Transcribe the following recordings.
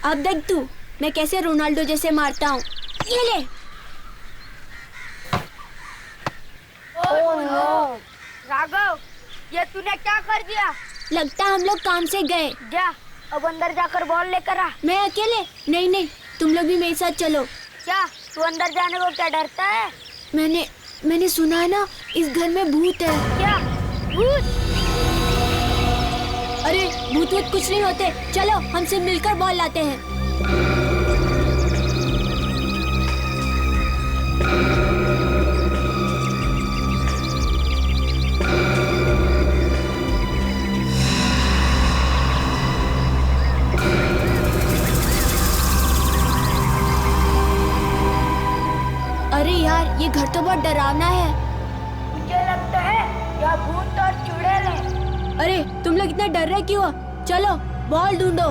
अब देख तू, मैं कैसे रोनाल्डो जैसे मारता हूँ। ये ले। ओह नो, राघव, ये तूने क्या कर दिया? लगता हम लोग काम से गए। जा, अब अंदर जाकर बॉल लेकर आ। मैं अकेले? नहीं नहीं, तुम लोग भी मेरे साथ चलो। क्या तू अंदर जाने को क्या डरता है? मैंने सुना है ना, इस घर में भूत है। क्या भूत? अरे भूत वूत कुछ नहीं होते, चलो हम सब मिलकर बॉल लाते हैं। अरे यार, ये घर तो बहुत डरावना है। मुझे लगता है यह भूत और चुड़ैल है। अरे तुम लोग इतना डर रहे क्यों हो? चलो बॉल ढूंढो।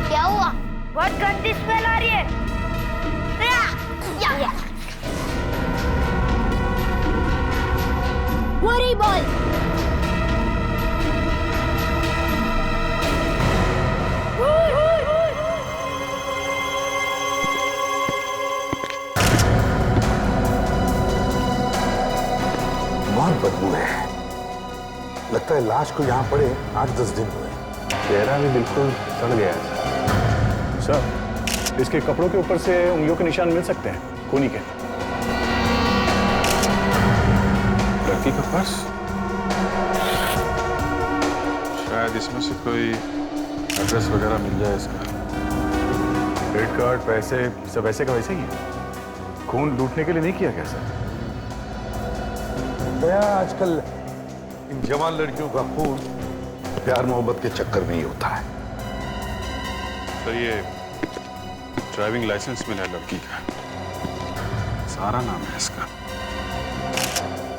क्या हुआ? बहुत गंदी स्मेल आ रही है। वो रही बॉल। बहुत बदबू है। लगता है लाश को यहाँ पड़े 8-10 दिन हुए। चेहरा भी बिल्कुल सड़ गया है सर। इसके कपड़ों के ऊपर से उंगलियों के निशान मिल सकते हैं, खूनी के। लड़की का पर्स, शायद इसमें से कोई एड्रेस वगैरह मिल जाए इसका। क्रेडिट कार्ड, पैसे सब वैसे का वैसे ही है। खून लूटने के लिए नहीं किया गया सर। दया, आजकल इन जवान लड़कियों का खून प्यार मोहब्बत के चक्कर में ही होता है। तो ये ड्राइविंग लाइसेंस मिला है लड़की का, सारा नाम है इसका।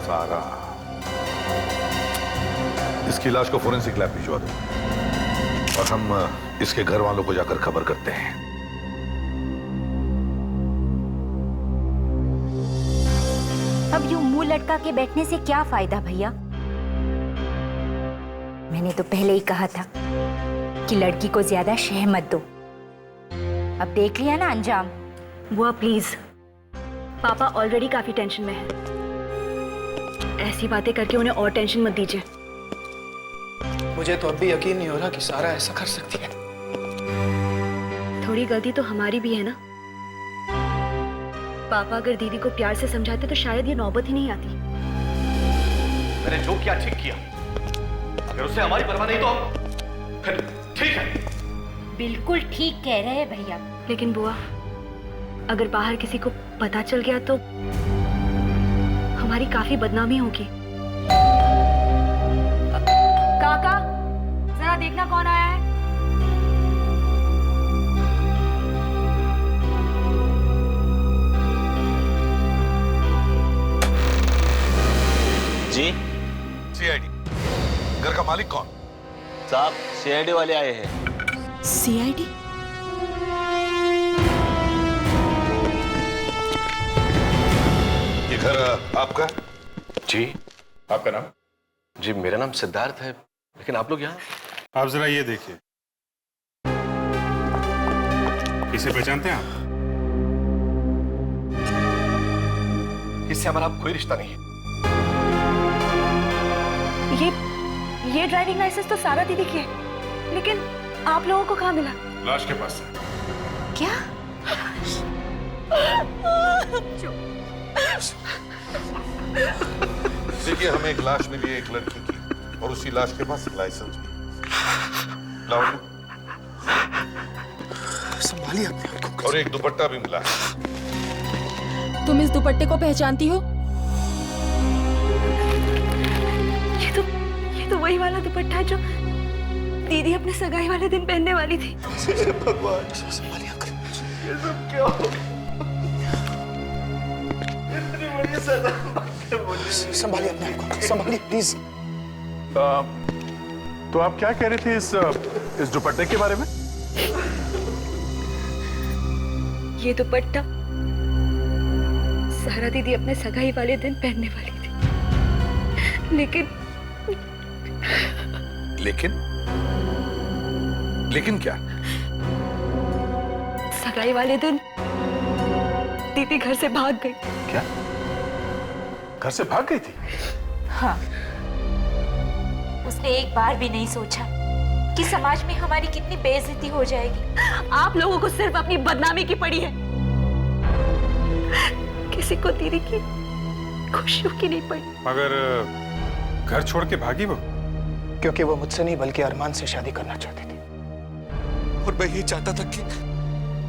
सारा। इसकी लाश को फोरेंसिक लैब भिजवा दो और हम इसके घर वालों को जाकर खबर करते हैं। अब यूं मुंह लटका के बैठने से क्या फायदा भैया? मैंने तो पहले ही कहा था कि लड़की को ज्यादा शह मत दो। अब देख लिया ना अंजाम। बुआ प्लीज, पापा ऑलरेडी काफी टेंशन में है। ऐसी बातें करके उन्हें और टेंशन मत दीजिए। मुझे तो अब भी यकीन नहीं हो रहा कि सारा ऐसा कर सकती है। थोड़ी गलती तो हमारी भी है ना। पापा अगर दीदी को प्यार से समझाते तो शायद ये नौबत ही नहीं आती। मैंने जो किया ठीक किया। अगर उससे हमारी परवाह नहीं तो फिर ठीक है। बिल्कुल ठीक कह रहे हैं भैया। लेकिन बुआ, अगर बाहर किसी को पता चल गया तो हमारी काफी बदनामी होगी। काका, जरा देखना कौन आया है। जी सीआईडी। घर का मालिक कौन? साहब, सीआईडी वाले आए हैं। सीआईडी? ये घर आपका? जी। आपका नाम? जी मेरा नाम सिद्धार्थ है, लेकिन आप लोग यहाँ? आप जरा ये देखिए, इसे पहचानते हैं आप? इससे हमारा कोई रिश्ता नहीं है। ये ड्राइविंग लाइसेंस तो सारा दीदी की है, लेकिन आप लोगों को कहाँ मिला? लाश के पास से। क्या? देखिए, हमें एक लाश मिली है एक लड़की की, और उसी लाश के पास लाइसेंस भी। लाओ। संभालिए अपने आप को। और एक दुपट्टा भी मिला है। तुम इस दुपट्टे को पहचानती हो? ये तो वही वाला दुपट्टा है जो दीदी अपने सगाई वाले दिन पहनने वाली थी। भगवान, संभालिए अंकल। ये सब क्या हो? इतनी बड़ी सजा। संभालिए अपने आप को, संभालिए प्लीज। तो आप क्या कह रहे थे इस दुपट्टे के बारे में? ये दुपट्टा सारा दीदी अपने सगाई वाले दिन पहनने वाली थी, लेकिन क्या? सगाई वाले दिन दीदी घर से भाग गई। क्या? घर से भाग गई थी? हाँ, उसने एक बार भी नहीं सोचा कि समाज में हमारी कितनी बेइज्जती हो जाएगी। आप लोगों को सिर्फ अपनी बदनामी की पड़ी है, किसी को दीदी की खुशियों की नहीं पड़ी। मगर घर छोड़ के भागी वो? क्योंकि वो मुझसे नहीं बल्कि अरमान से शादी करना चाहती थी, और मैं ये चाहता था कि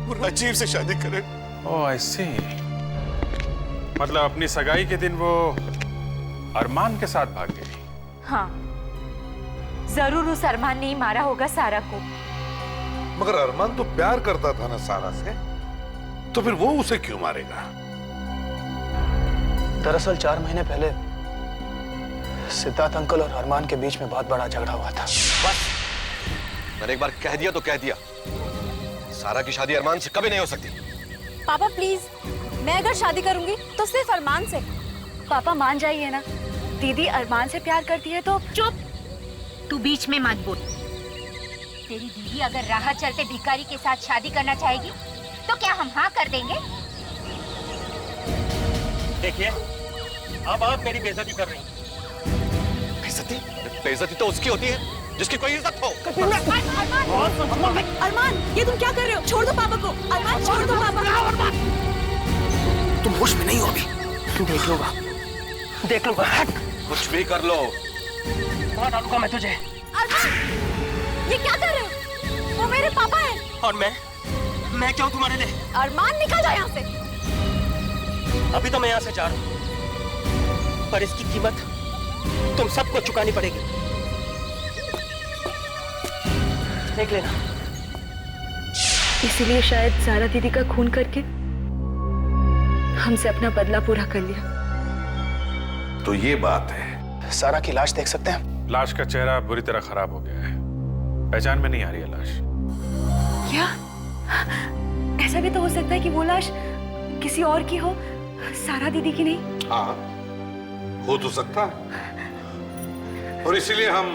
वो राजीव से शादी करे। ओह आई सी। मतलब अपनी सगाई के दिन वो अरमान के साथ भाग गई? हाँ, जरूर उस अरमान ने ही मारा होगा सारा को। मगर अरमान तो प्यार करता था ना सारा से, तो फिर वो उसे क्यों मारेगा? दरअसल 4 महीने पहले सिद्धार्थ अंकल और अरमान के बीच में बहुत बड़ा झगड़ा हुआ था। बस, मैंने एक बार कह दिया तो कह दिया, सारा की शादी अरमान से कभी नहीं हो सकती। पापा प्लीज, मैं अगर शादी करूंगी तो सिर्फ अरमान से। पापा मान जाइए ना, दीदी अरमान से प्यार करती है तो। चुप, तू बीच में मत बोल। तेरी दीदी अगर राह चलते भिखारी के साथ शादी करना चाहेगी तो क्या हम हाँ कर देंगे? देखिए, अब आप मेरी बेइज्जती कर रही हैं। बेइज्जती? बेइज्जती तो उसकी होती है जिसकी कोई इज्जत हो। अरमान, ये तुम क्या कर रहे हो? छोड़ दो पापा को। अरमान, छोड़ दो पापा को। तुम होश में नहीं हो अभी। देख लूंगा, देख लूंगा। कुछ भी कर लो, मार डालूंगा मैं तुझे। अरमान, ये क्या कर रहे हो? वो मेरे पापा हैं। और मैं क्यों तुम्हारे लिए? अरमान, निकल जाओ यहाँ से। अभी तो मैं यहाँ से जा रहा हूँ, पर इसकी कीमत तुम सबको चुकानी पड़ेगी। देख लेना। इसीलिए शायद सारा दीदी का खून करके हमसे अपना बदला पूरा कर लिया। तो ये बात है। सारा की लाश देख सकते हैं? लाश का चेहरा बुरी तरह खराब हो गया है, पहचान में नहीं आ रही है लाश। क्या? ऐसा भी तो हो सकता है कि वो लाश किसी और की हो, सारा दीदी की नहीं। हाँ, हो तो सकता है, और इसीलिए हम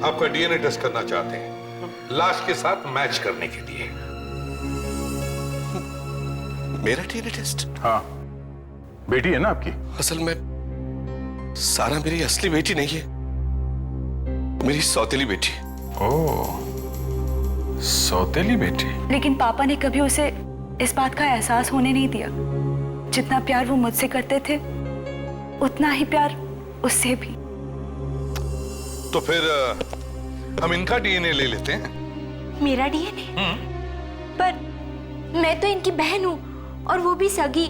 आपका डीएनए टेस्ट करना चाहते हैं, लाश के साथ मैच करने के लिए। मेरा डीएनए टेस्ट? हाँ, बेटी है ना आपकी। असल में सारा मेरी असली बेटी नहीं है, मेरी सौतेली बेटी। ओह, सौतेली बेटी। लेकिन पापा ने कभी उसे इस बात का एहसास होने नहीं दिया। जितना प्यार वो मुझसे करते थे, उतना ही प्यार उससे भी। तो फिर हम इनका डीएनए ले लेते हैं। मेरा डीएनए? पर मैं तो इनकी बहन हूँ, और वो भी सगी।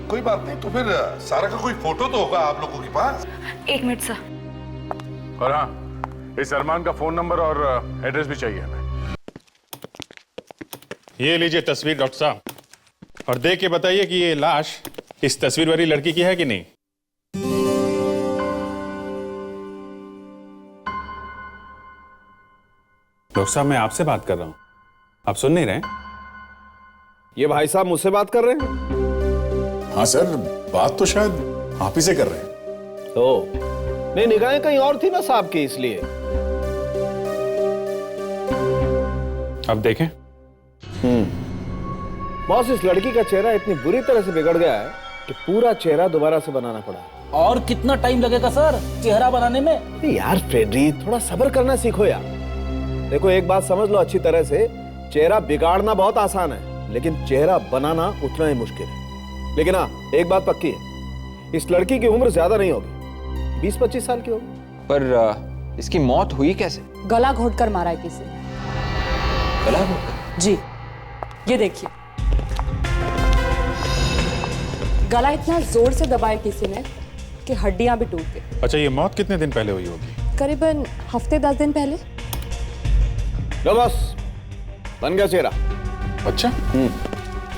कोई बात नहीं, तो फिर सारा का कोई फोटो तो होगा आप लोगों के पास। 1 मिनट सर। और हाँ, इस अरमान का फोन नंबर और एड्रेस भी चाहिए हमें। ये लीजिए तस्वीर डॉक्टर साहब, और देख के बताइए कि ये लाश इस तस्वीर वाली लड़की की है कि नहीं। डॉक्टर साहब, मैं आपसे बात कर रहा हूं, आप सुन नहीं रहे? ये भाई साहब मुझसे बात कर रहे हैं? हाँ सर, बात तो शायद आप ही से कर रहे हैं। तो नहीं, निगाहें कहीं और थी ना साहब की, इसलिए। अब देखें। बॉस, इस लड़की का चेहरा इतनी बुरी तरह से बिगड़ गया है कि पूरा चेहरा दोबारा से बनाना पड़ा। और कितना टाइम लगेगा सर चेहरा बनाने में? यार फ्रेडरी, थोड़ा सब्र करना सीखो यार। देखो, एक बात समझ लो अच्छी तरह से, चेहरा बिगाड़ना बहुत आसान है, लेकिन चेहरा बनाना उतना ही मुश्किल है। लेकिन हाँ, एक बात पक्की है, इस लड़की की उम्र ज्यादा नहीं होगी, 20-25 साल की होगी। पर इसकी मौत हुई कैसे? गला घोटकर मारा है किसी। गला घोटकर? जी, ये देखिए, गला इतना जोर से दबाया किसी ने कि हड्डियां भी टूट गई। अच्छा, ये मौत कितने दिन पहले हुई होगी? करीबन हफ्ते 10 दिन पहले। लो बस, बन गया चेहरा। अच्छा,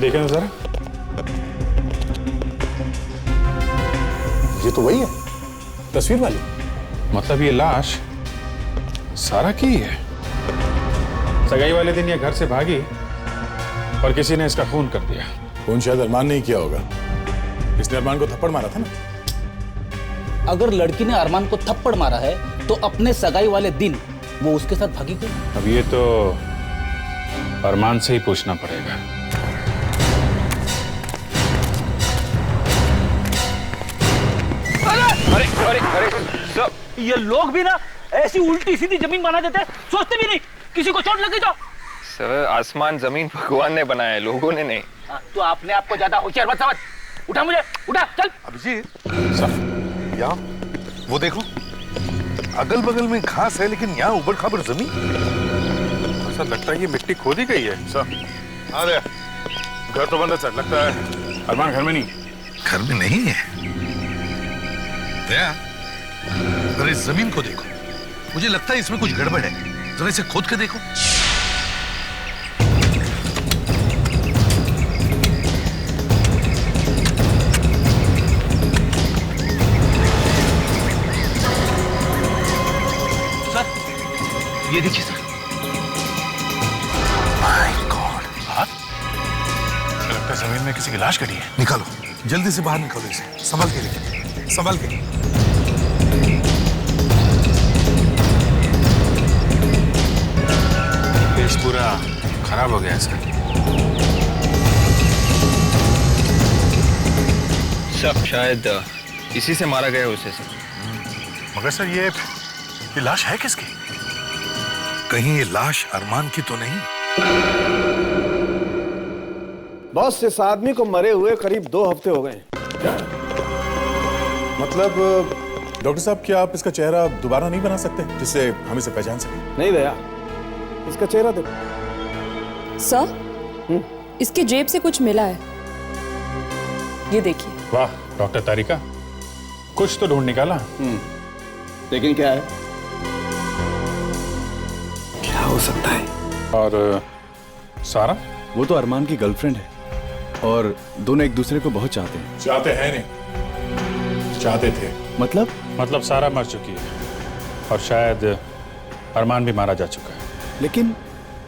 देखें ना जरा। ये तो वही है, तस्वीर वाली। मतलब ये लाश सारा की ही है। सगाई वाले दिन ये घर से भागी और किसी ने इसका खून कर दिया। फोन शायद अरमान ने ही किया होगा। इसने अरमान को थप्पड़ मारा था ना। अगर लड़की ने अरमान को थप्पड़ मारा है तो अपने सगाई वाले दिन वो उसके साथ भागी क्यों? अब ये तो अरमान से ही पूछना पड़ेगा। अरे अरे अरे सब ये लोग भी ना ऐसी उल्टी सीधी जमीन बना देते हैं, सोचते भी नहीं किसी को चोट लगी तो। सर आसमान जमीन भगवान ने बनाया है, लोगों ने नहीं। तो आपने आपको ज्यादा होशियार मत समझ। उठा मुझे, उठा चल। अभिजीत यहाँ वो देखो, अगल बगल में घास है लेकिन यहाँ ऊबड़ खाबड़ जमीन। ऐसा लगता है ये मिट्टी खोदी गई है सर। अरे घर तो बंद है सर, लगता है अरमान घर में नहीं। घर में नहीं है? दया, अरे इस जमीन को देखो, मुझे लगता है इसमें कुछ गड़बड़ है। जरा इसे खोद के देखो। सर ये देखिए सर। माय गॉड, लगता है जमीन में किसी की लाश कटी है। निकालो, जल्दी से बाहर निकालो इसे। संभल के लेके, संभल के। पेश पूरा खराब हो गया सर। सब शायद इसी से मारा गया उसे सर। मगर सर ये लाश है किसकी? कहीं ये लाश अरमान की तो नहीं? बॉस, इस आदमी को मरे हुए करीब 2 हफ्ते हो गए। मतलब डॉक्टर साहब, क्या आप इसका चेहरा दोबारा नहीं बना सकते जिससे हम इसे पहचान सकें? नहीं दया, इसका चेहरा देखो। सर, इसके जेब से कुछ मिला है, ये देखिए। वाह डॉक्टर तारिका, कुछ तो ढूंढ निकाला। लेकिन क्या है? क्या हो सकता है? और सारा? वो तो अरमान की गर्लफ्रेंड है और दोनों एक दूसरे को बहुत चाहते हैं। चाहते हैं नहीं, चाहते थे। मतलब सारा मर चुकी है और शायद अरमान भी मारा जा चुका है। लेकिन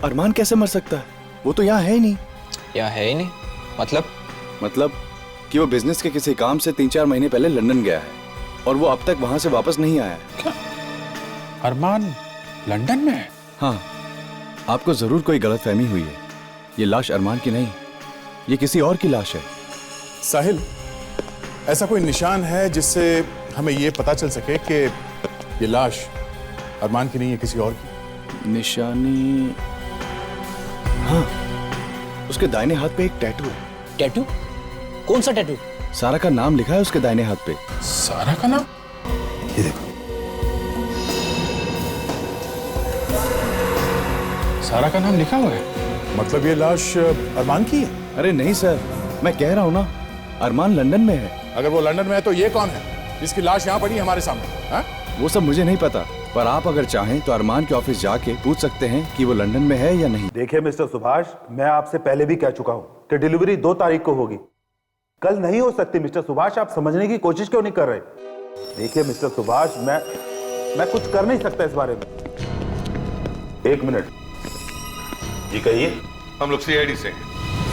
अरमान कैसे मर सकता है? वो तो यहाँ है ही नहीं। यहाँ है ही नहीं? मतलब कि वो बिजनेस के किसी काम से 3-4 महीने पहले लंदन गया है और वो अब तक वहां से वापस नहीं आया है। अरमान लंदन में है? हाँ, आपको जरूर कोई गलतफहमी हुई है। ये लाश अरमान की नहीं, ये किसी और की लाश है। साहिल, ऐसा कोई निशान है जिससे हमें ये पता चल सके कि ये लाश अरमान की नहीं है, किसी और की? निशानी? हाँ, उसके दाहिने हाथ पे एक टैटू है। टैटू? कौन सा टैटू? सारा का नाम लिखा है उसके दाहिने हाथ पे। सारा का नाम? ये देखो। सारा का नाम लिखा हुआ है? मतलब ये लाश अरमान की है? अरे नहीं सर, मैं कह रहा हूं ना, अरमान लंदन में है। अगर वो लंदन में है तो ये कौन है जिसकी लाश यहाँ पड़ी है हमारे सामने? हा? वो सब मुझे नहीं पता, पर आप अगर चाहें तो अरमान के ऑफिस जाके पूछ सकते हैं कि वो लंदन में है या नहीं। देखिए मिस्टर सुभाष, मैं आपसे पहले भी कह चुका हूं कि डिलीवरी 2 तारीख को होगी, कल नहीं हो सकती। मिस्टर सुभाष, आप समझने की कोशिश क्यों नहीं कर रहे? देखिए मिस्टर सुभाष, मैं कुछ कर नहीं सकता इस बारे में। 1 मिनट जी, कहिए। हम लोग सीआईडी से।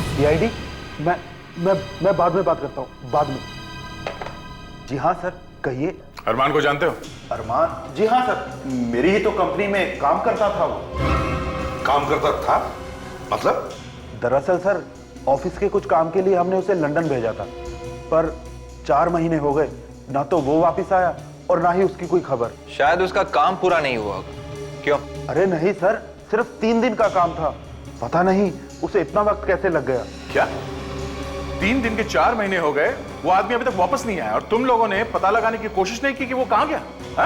सीआईडी? मैं बाद में बात करता हूँ, बाद में। जी हाँ सर, कहिए। अरमान को जानते हो? अरमान? जी हाँ सर, मेरी ही तो कंपनी में काम करता था वो। काम करता था? मतलब? दरअसल सर, ऑफिस के कुछ काम के लिए हमने उसे लंदन भेजा था, पर 4 महीने हो गए, ना तो वो वापस आया और ना ही उसकी कोई खबर। शायद उसका काम पूरा नहीं हुआ। क्यों? अरे नहीं सर, सिर्फ 3 दिन का काम था। पता नहीं उसे इतना वक्त कैसे लग गया। क्या 3 दिन के 4 महीने हो गए, वो आदमी अभी तक वापस नहीं आया और तुम लोगों ने पता लगाने की कोशिश नहीं की कि वो कहां गया? हा?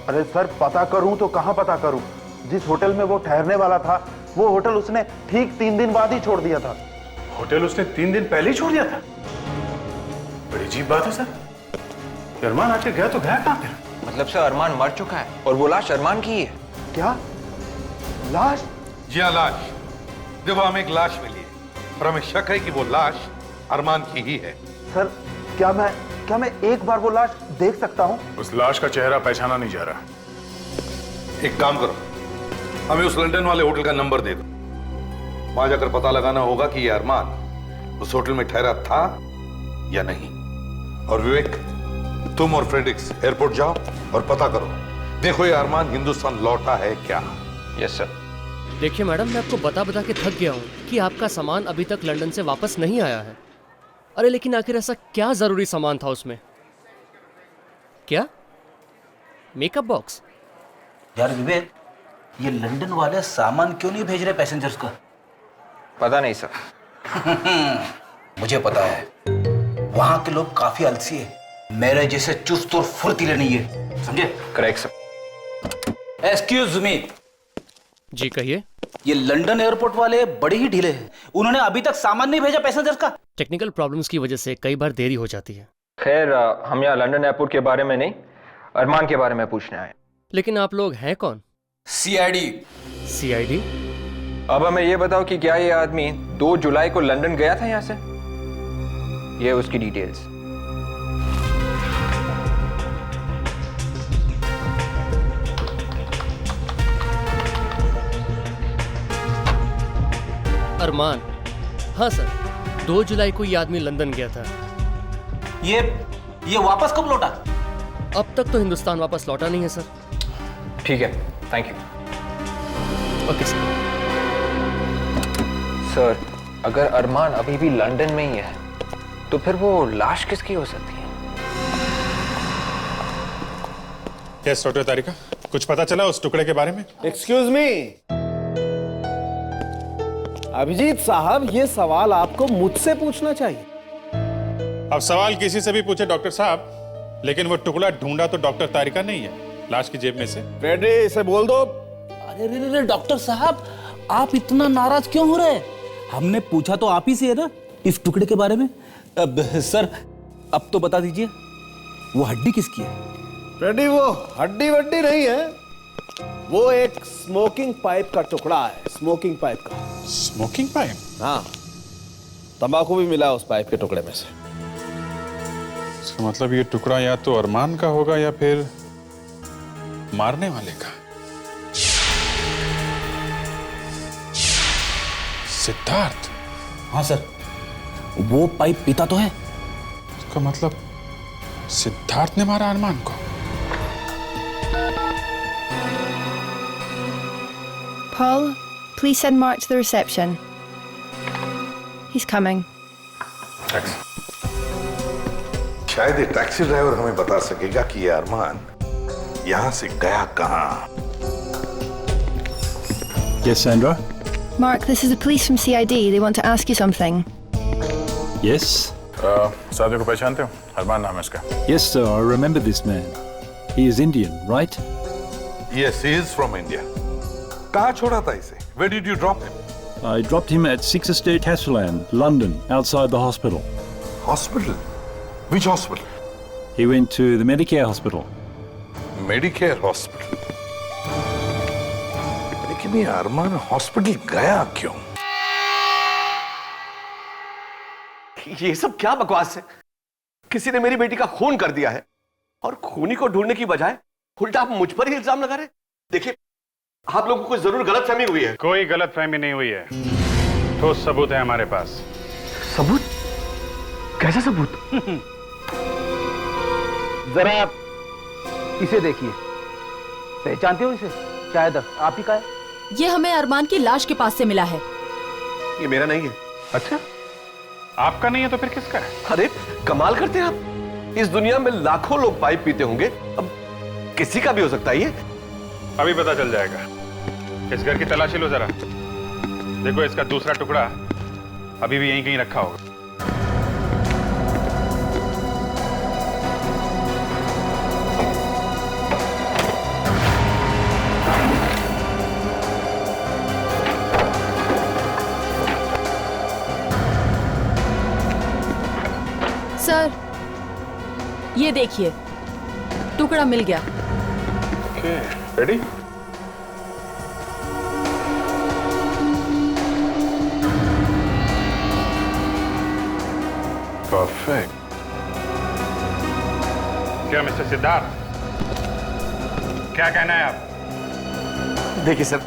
अरे सर, पता करूं तो कहां पता करूं? जिस होटल में वो ठहरने वाला था, वो होटल उसने ठीक 3 दिन बाद ही छोड़ दिया था। होटल उसने 3 दिन पहले ही छोड़ दिया था? बड़ी अजीब बात है सर। अरमान आके गया तो गया कहां फिर? मतलब सर अरमान मर चुका है और वो लाश अरमान की है। क्या लाश? जी हाँ, लाश। देखो, हमें एक लाश मिली है और हमें शक है कि वो लाश अरमान की ही है। सर, क्या मैं एक बार वो लाश देख सकता हूं? उस लाश का चेहरा पहचाना नहीं जा रहा। एक काम करो, हमें उस लंदन वाले होटल का नंबर दे दो। वहां जाकर पता लगाना होगा कि ये अरमान उस होटल में ठहरा था या नहीं। और विवेक, तुम और फ्रेडरिक्स एयरपोर्ट जाओ और पता करो, देखो ये अरमान हिंदुस्तान लौटा है क्या। Yes sir. देखिए मैडम, मैं आपको बता के थक गया हूँ कि आपका सामान अभी तक लंदन से वापस नहीं आया है। अरे लेकिन आखिर ऐसा क्या जरूरी सामान था उसमें? क्या? Makeup box? यार विवेक, ये लंदन वाले सामान क्यों नहीं भेज रहे पैसेंजर्स का? पता नहीं सर। मुझे पता है, वहां के लोग काफी आलसी है, मेरे जैसे चुस्त और फुर्तीले नहीं है, समझे? Correct sir. Excuse me. जी कहिए। ये लंदन एयरपोर्ट वाले बड़े ही ढीले हैं, उन्होंने अभी तक सामान नहीं भेजा पैसेंजर्स का। टेक्निकल प्रॉब्लम्स की वजह से कई बार देरी हो जाती है। खैर, हम यहाँ लंदन एयरपोर्ट के बारे में नहीं, अरमान के बारे में पूछने आए। लेकिन आप लोग हैं कौन? सीआईडी। सीआईडी? अब हमें ये बताओ कि क्या ये आदमी 2 जुलाई को लंदन गया था यहाँ से? ये उसकी डिटेल्स। अरमान? हाँ सर, 2 जुलाई को ये आदमी लंदन गया था। ये वापस कब लौटा? अब तक तो हिंदुस्तान वापस लौटा नहीं है सर। ठीक है, thank you. Okay sir. Sir, अगर अरमान अभी भी लंदन में ही है तो फिर वो लाश किसकी हो सकती है? यस डॉक्टर तारिका, कुछ पता चला उस टुकड़े के बारे में? एक्सक्यूज मी अभिजीत साहब, ये सवाल आपको मुझसे पूछना चाहिए। अब सवाल किसी से भी पूछे डॉक्टर साहब, लेकिन वो टुकड़ा ढूंढा तो डॉक्टर तारिका नहीं है, लाश की जेब में से। फ्रेडी, इसे बोल दो। अरे रे रे डॉक्टर साहब, आप इतना नाराज क्यों हो रहे? हमने पूछा तो आप ही से है ना इस टुकड़े के बारे में। अब सर, अब तो बता दीजिए, वो हड्डी किसकी है? फ्रेडी, वो हड्डी वड्डी नहीं है, वो एक स्मोकिंग पाइप का टुकड़ा है। स्मोकिंग पाइप का। Smoking pipe? हाँ, तंबाकू भी मिला उस पाइप के टुकड़े में से। इसका मतलब ये टुकड़ा या तो अरमान का होगा या फिर मारने वाले का। सिद्धार्थ? हाँ सर, वो पाइप पीता तो है। इसका मतलब सिद्धार्थ ने मारा अरमान को। Paul, please send Mark to the reception. He's coming. शायद ये टैक्सी ड्राइवर हमें बता सकेगा कि ये अरमान यहां से गया कहां। Yes, Sandra? Mark, this is the police from CID. They want to ask you something. Yes? Sadiq को पहचानते हो? अरमान नाम है इसका। Yes, sir. I remember this man. He is Indian, right? Yes, he is from India. कहाँ छोड़ा था इसे? Where did you drop him? I dropped him at 6 Estate Castellan, London, outside the hospital. Hospital? Which hospital? He went to the Medicare hospital. Medicare hospital? लेकिन ये अरमान hospital गया क्यों? ये सब क्या बकवास है? किसी ने मेरी बेटी का खून कर दिया है और खूनी को ढूंढने की बजाय उल्टा आप मुझ पर ही इल्जाम लगा रहे। देखिए, आप लोगों को जरूर गलतफहमी हुई है। कोई गलतफहमी नहीं हुई है, ठोस सबूत है हमारे पास। सबूत? कैसा सबूत? जरा आप इसे देखिए, पहचानते हो इसे? शायद आप ही का है। ये हमें अरमान की लाश के पास से मिला है। ये मेरा नहीं है। अच्छा, आपका नहीं है तो फिर किसका है? अरे कमाल करते हैं आप। इस दुनिया में लाखों लोग पाइप पीते होंगे, अब किसी का भी हो सकता है ये। अभी पता चल जाएगा। इस घर की तलाशी लो जरा, देखो इसका दूसरा टुकड़ा अभी भी यहीं कहीं रखा होगा। सर, ये देखिए, टुकड़ा मिल गया। रेडी? परफेक्ट। क्या मिस्टर सिद्धार्थ, क्या कहना है आप? देखिए सर,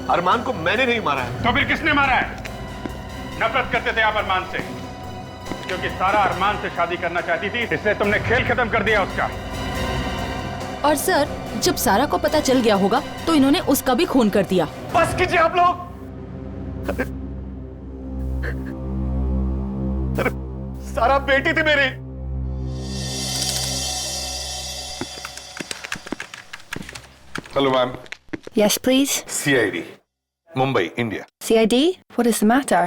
अरमान को मैंने नहीं मारा है। तो फिर किसने मारा है? नफरत करते थे आप अरमान से। क्योंकि सारा अरमान से शादी करना चाहती थी, इसलिए तुमने खेल खत्म कर दिया उसका। और सर, जब सारा को पता चल गया होगा तो इन्होंने उसका भी खून कर दिया। बस कीजिए आप लोग। अरे सारा बेटी थी मेरी। Hello ma'am. Yes, please. CID, Mumbai, India. CID? What is the matter?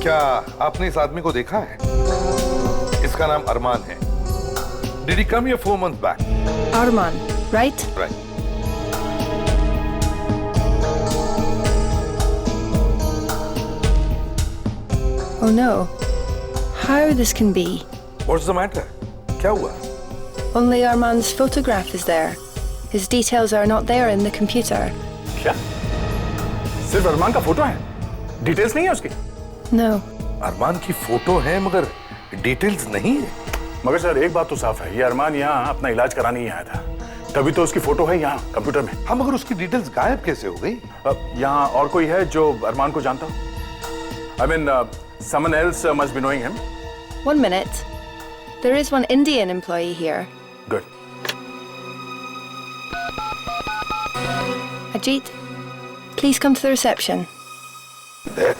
क्या आपने इस आदमी को देखा है? इसका नाम अरमान है। Did he come here 4 months back? Arman, right? Right. Oh no. How this can be? What's the matter? क्या हुआ? Only Arman's photograph is there. His details are not there in the computer. क्या? सिर्फ अरमान का photo है? Details नहीं है उसकी? No. अरमान की फोटो है मगर डिटेल्स नहीं है। मगर सर एक बात तो साफ है, ये अरमान यहाँ अपना इलाज कराने ही आया था, तभी तो उसकी फोटो है यहाँ कंप्यूटर में। हाँ मगर उसकी डिटेल्स गायब कैसे हो गई? यहाँ और कोई है जो अरमान को जानता हो? I mean, someone else must be knowing him. 1 minute. There is one Indian employee here. Good. Ajit, please come to the reception. देख,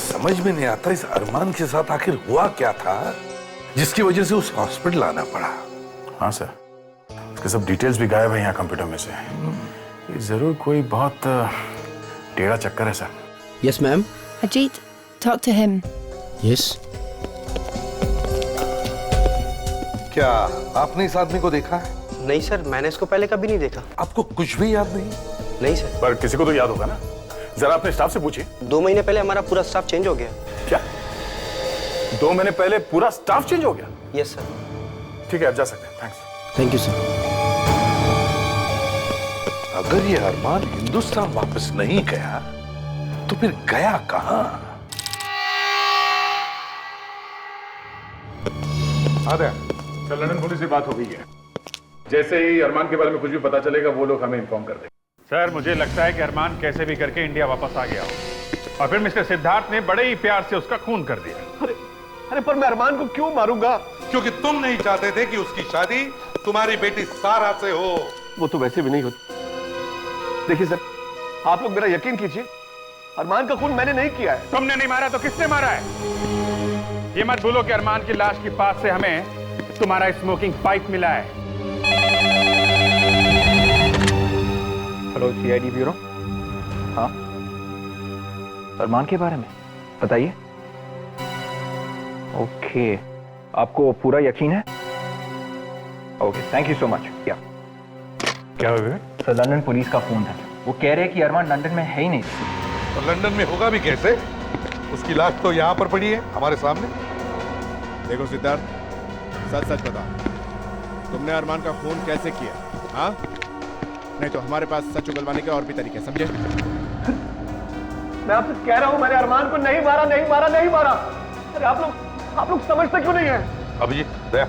समझ में नहीं आता इस अरमान के साथ आखिर हुआ क्या था जिसकी वजह से उस हॉस्पिटल आना पड़ा। हाँ सर, उसके सब डिटेल्स भी गायब है यहाँ कंप्यूटर में से। ये जरूर कोई बहुत टेढ़ा चक्कर है sir. Yes ma'am. Ajit, talk to him. Yes. क्या आपने इस आदमी को देखा है? नहीं सर, मैंने इसको पहले कभी नहीं देखा। आपको कुछ भी याद नहीं? नहीं सर। पर किसी को तो याद होगा ना, जरा अपने स्टाफ से पूछिए। 2 महीने पहले हमारा पूरा स्टाफ चेंज हो गया। क्या 2 महीने पहले पूरा स्टाफ चेंज हो गया? Yes sir. ठीक है, आप जा सकते हैं। थैंक्स। Thank you sir. अगर ये अरमान हिंदुस्तान वापस नहीं गया तो फिर गया कहां? सर लंदन पुलिस से बात हो गई है। जैसे ही अरमान के बारे में कुछ भी पता चलेगा वो लोग हमें इन्फॉर्म कर देंगे। सर मुझे लगता है कि अरमान कैसे भी करके इंडिया वापस आ गया हो और फिर मिस्टर सिद्धार्थ ने बड़े ही प्यार से उसका खून कर दिया। अरे पर मैं अरमान को क्यों मारूंगा? क्योंकि तुम नहीं चाहते थे कि उसकी शादी तुम्हारी बेटी सारा से हो। वो तो वैसे भी नहीं होती। देखिए सर, आप लोग मेरा यकीन कीजिए, अरमान का खून मैंने नहीं किया है। तुमने नहीं मारा तो किसने मारा है? ये मत भूलो कि अरमान की लाश के पास से हमें तुम्हारा स्मोकिंग पाइप मिला है। Hello CID bureau. हाँ, अरमान के बारे में बताइए। ओके, आपको पूरा यकीन है? Okay, thank you so much. क्या हो गया? सर लंदन पुलिस का फोन था, वो कह रहे हैं कि अरमान लंदन में है ही नहीं। तो लंदन में होगा भी कैसे? उसकी लाश तो यहाँ पर पड़ी है हमारे सामने। देखो सिद्धार्थ, सच सच बता, तुमने अरमान का खून कैसे किया? हाँ, नहीं तो हमारे पास सच उगलवाने के और भी तरीके, समझे? मैं आपसे कह रहा हूं, मैंने अरमान को नहीं मारा, नहीं मारा, नहीं मारा। अरे आप लोग समझते क्यों नहीं है? अभिजीत, दया,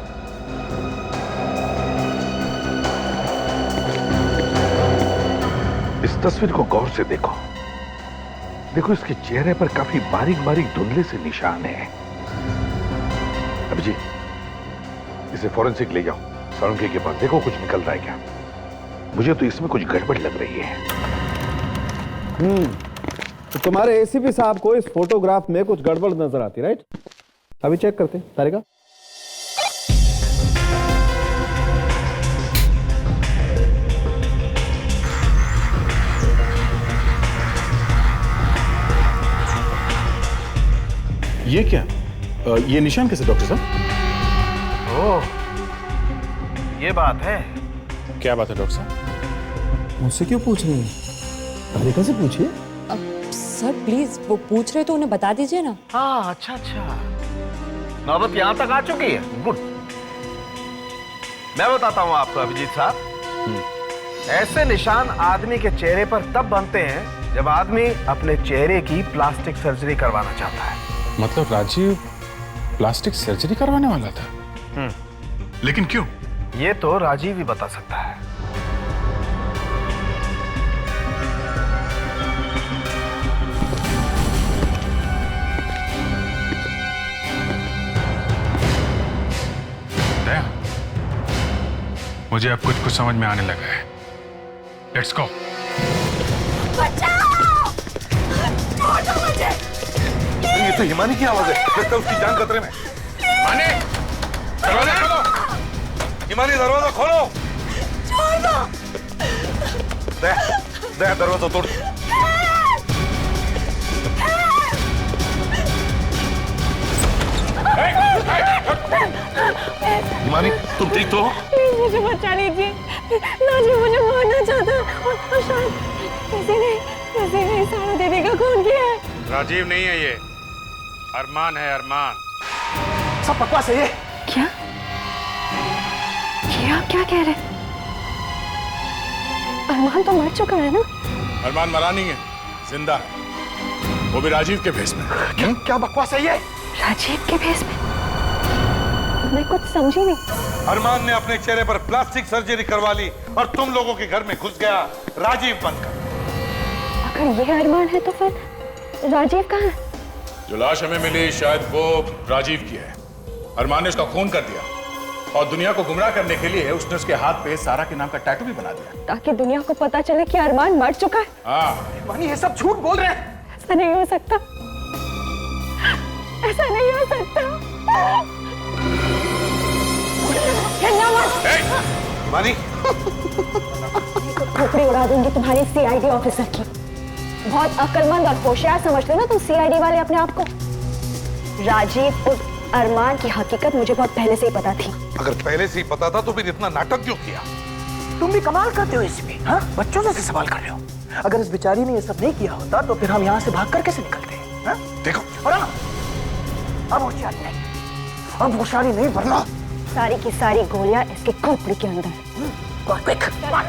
इस तस्वीर को गौर से देखो। देखो इसके चेहरे पर काफी बारीक बारीक धुंधले से निशान है। अभिजीत, इसे फॉरेंसिक ले जाओ, सारंगी के पास, देखो कुछ निकल रहा है क्या। मुझे तो इसमें कुछ गड़बड़ लग रही है। तो तुम्हारे ACP साहब को इस फोटोग्राफ में कुछ गड़बड़ नजर आती, राइट? अभी चेक करते हैं तारिका। ये क्या? ये निशान कैसे डॉक्टर साहब? ओह, ये बात है। क्या बात है डॉक्टर साहब? मुझसे क्यों पूछ रही हैं? तारिका से पूछिए। सर प्लीज, वो पूछ रहे तो उन्हें बता दीजिए ना। हाँ, अच्छा। नौबत यहां तक आ चुकी है। गुड। मैं बताता हूं आपको अभिजीत साहब, ऐसे निशान आदमी के चेहरे पर तब बनते हैं जब आदमी अपने चेहरे की प्लास्टिक सर्जरी करवाना चाहता है। मतलब राजीव प्लास्टिक सर्जरी करवाने वाला था? लेकिन क्यों? ये तो राजीव ही बता सकता है। मुझे अब कुछ समझ में आने लगा है। Let's go. ये तो हिमानी की आवाज है, लगता है उसकी जान खतरे में। हिमानी, दरवाजा खोलो। हिमानी, दरवाजा खोलो। छोड़ दो। दे दरवाजा तोड़। हिमानी, तुम ठीक तो हो? प्लीज मुझे बचा लीजिए। राजीव मुझे मारना चाहता है और शायद किसी ने सारा दीदी का खून किया है। राजीव नहीं है ये, अरमान है, अरमान। सब बकवास है ये। क्या आप क्या कह रहे हैं? अरमान तो मर चुका है ना? अरमान मरा नहीं है, जिंदा है। वो भी राजीव के भेस में। क्या बकवास है ये? राजीव के भेस में? मैं कुछ समझी नहीं। अरमान ने अपने चेहरे पर प्लास्टिक सर्जरी करवा ली और तुम लोगों के घर में घुस गया राजीव बनकर। अगर ये अरमान है तो फिर राजीव कहाँ है? जो लाश हमें मिली शायद वो राजीव की है। अरमान ने उसका खून कर दिया और दुनिया को गुमराह करने के लिए उसने उसके हाथ पे सारा के नाम का टैटू भी बना दिया, ताकि दुनिया को पता चले कि अरमान मर चुका है। हाँ। मानी, ये सब झूठ बोल रहे हैं। ऐसा नहीं हो सकता, ऐसा नहीं हो सकता। मानी, खोपड़ी उड़ा दूंगी तुम्हारी सीआईडी ऑफिसर की। बहुत अक्लमंद और होशियार समझते हो ना तुम सीआईडी वाले अपने आप को। राजीव और अरमान की हकीकत मुझे बहुत पहले से ही पता थी। अगर पहले से ही पता था तो फिर इतना नाटक क्यों किया? तुम भी कमाल करते हो इसमें, हाँ? बच्चों जैसे सवाल कर रहे हो। अगर इस बेचारी ने ये सब नहीं किया होता तो फिर हम यहाँ से भाग कर कैसे निकलते हैं? हाँ? देखो, और अब होशियारी नहीं, अब होशियारी नहीं वरना सारी की सारी गोलियां इसके खोपड़ी के अंदर। अरमान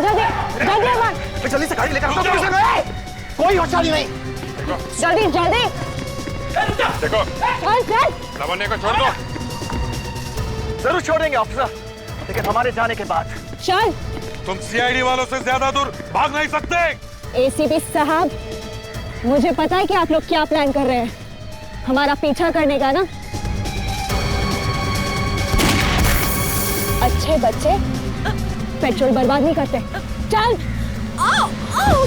जल्दी जल्दी अरमान, जल्दी से गाड़ी लेकर आओ। कोई होशियारी नहीं, जल्दी जल्दी। देखो, चल चल। लवन्य को छोड़ दो। जरूर छोड़ेंगे ऑफिसर, लेकिन हमारे जाने के बाद। चल। तुम सीआईडी वालों से ज्यादा दूर भाग नहीं सकते। एसीपी साहब, मुझे पता है कि आप लोग क्या प्लान कर रहे हैं, हमारा पीछा करने का ना। अच्छे बच्चे पेट्रोल बर्बाद नहीं करते। चल। आओ, आओ।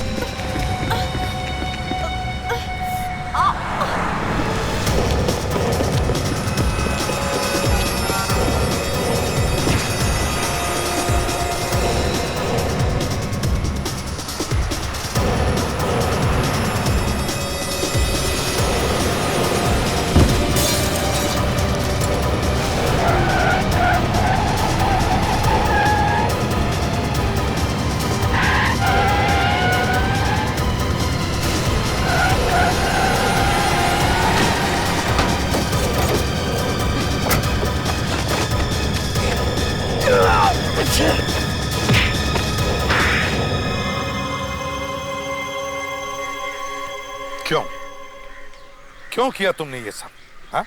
क्यों किया तुमने ये सब? हाँ?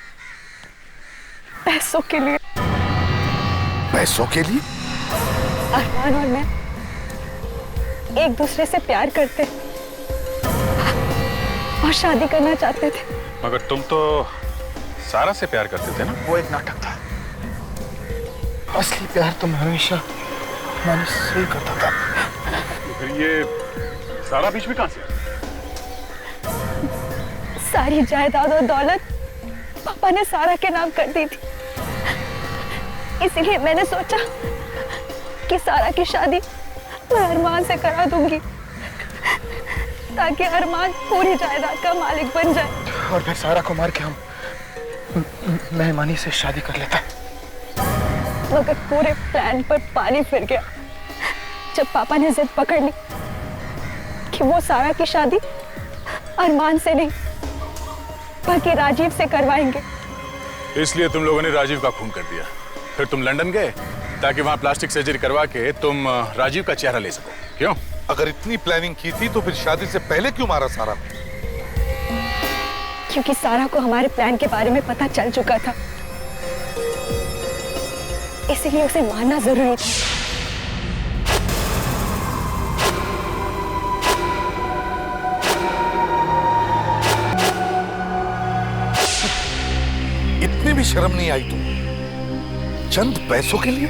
पैसों के लिए। पैसों के लिए? अरमान और मैं एक दूसरे से प्यार करते और शादी करना चाहते थे। मगर तुम तो सारा से प्यार करते थे ना? वो एक नाटक था, असली प्यार तो मैं हमेशा मैंने सही करता था। तो फिर ये सारा बीच में कहां से? सारी जायदाद और दौलत पापा ने सारा के नाम कर दी थी, इसलिए मैंने सोचा कि सारा की शादी मैं अरमान से करा दूंगी ताकि अरमान पूरी जायदाद का मालिक बन जाए। और फिर सारा को मार के हम मेहमानी से शादी कर लेता। मगर पूरे प्लान पर पानी फिर गया जब पापा ने जिद पकड़ ली कि वो सारा की शादी अरमान से नहीं बल्कि राजीव से करवाएंगे। इसलिए तुम लोगों ने राजीव का खून कर दिया, फिर तुम लंदन गए ताकि वहां प्लास्टिक सर्जरी करवा के तुम राजीव का चेहरा ले सको। क्यों? अगर इतनी प्लानिंग की थी तो फिर शादी से पहले क्यों मारा सारा? क्योंकि सारा को हमारे प्लान के बारे में पता चल चुका था, इसलिए उसे मारना जरूरी था। इतनी भी शर्म नहीं आई तुम? चंद पैसों के लिए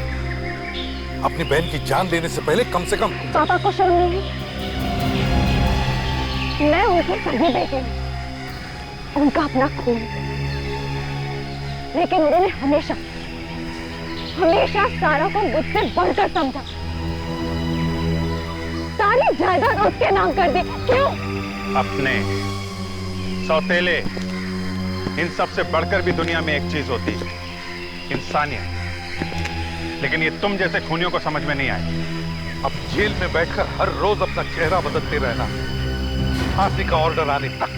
अपनी बहन की जान देने से पहले कम से कम पापा को शर्म नहीं है? मैं उनकी सगी बेटी हूं, उनका अपना खून, लेकिन उन्होंने हमेशा हमेशा सारा को मुझसे बढ़कर समझा। सारी जायदाद उसके नाम कर दी। क्यों? अपने सौतेले, इन सब से बढ़कर भी दुनिया में एक चीज होती है, इंसानियत। लेकिन ये तुम जैसे खूनियों को समझ में नहीं आए। अब जेल में बैठकर हर रोज अपना चेहरा बदलते रहना, फांसी का ऑर्डर आने तक।